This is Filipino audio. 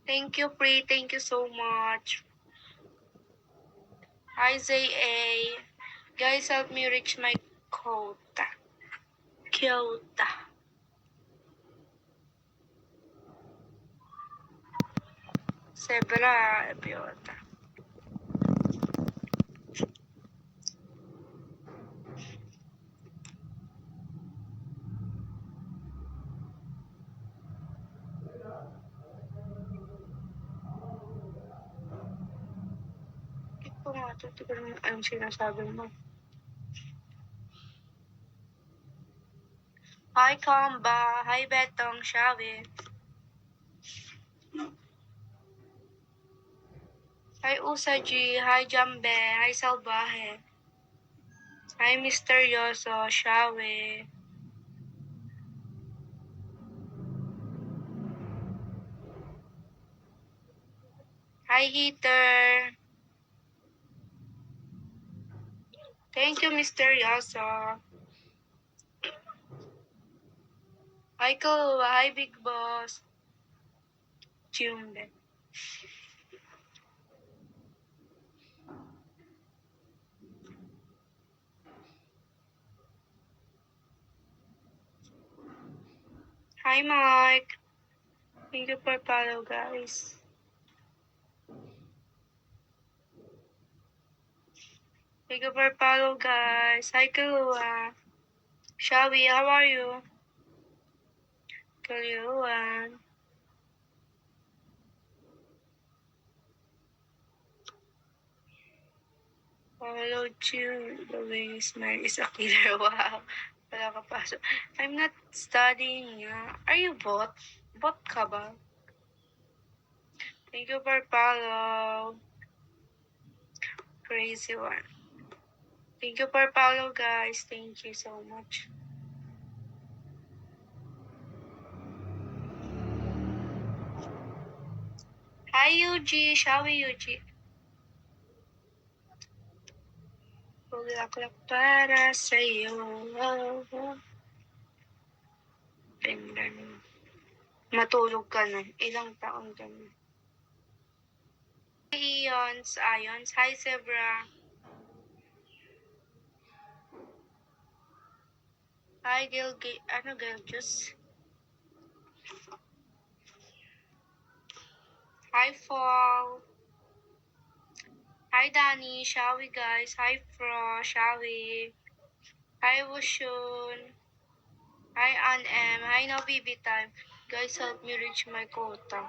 Thank you, Pri. Thank you so much. Hi, ZA. Guys, help me reach my quota. Quota. Zebra, biota. Ito nga, ito ko naman ang sinasabi mo. Hi, Kamba. Hi, Betong. Shawi. Hi, Usaji. Hi, Jambe. Hi, Salvaje. Hi, Misteryoso. Shawi. Hi, Heater. Thank you, Misteryoso. Hi, Kalua. Hi, Big Boss. Jumbe. Hi, Mike. Thank you for follow, guys. Thank you for follow, guys. Hi, Kalua. Shawi, how are you? Kaluan. Follow you. The way you smile is a killer. Wow. Wala ka pasok. I'm not studying. Are you bot? Bot ka ba? Thank you for follow. Crazy one. Thank you for follow, guys. Thank you so much. Hi, Yuji. Shawi, Yuji. Bulaklak para sa'yo. Ganda nun. Matulog ka na. Ilang taon ka na. Hi, Ions. Hi, Zebra. Hi, Gilgis? Hi, Fall. Hi, Danny. Shall we, guys? Hi, Fro. Shall we? Hi, Wushun. Hi, Ann M. Hi, no BB time. Guys, help me reach my quota.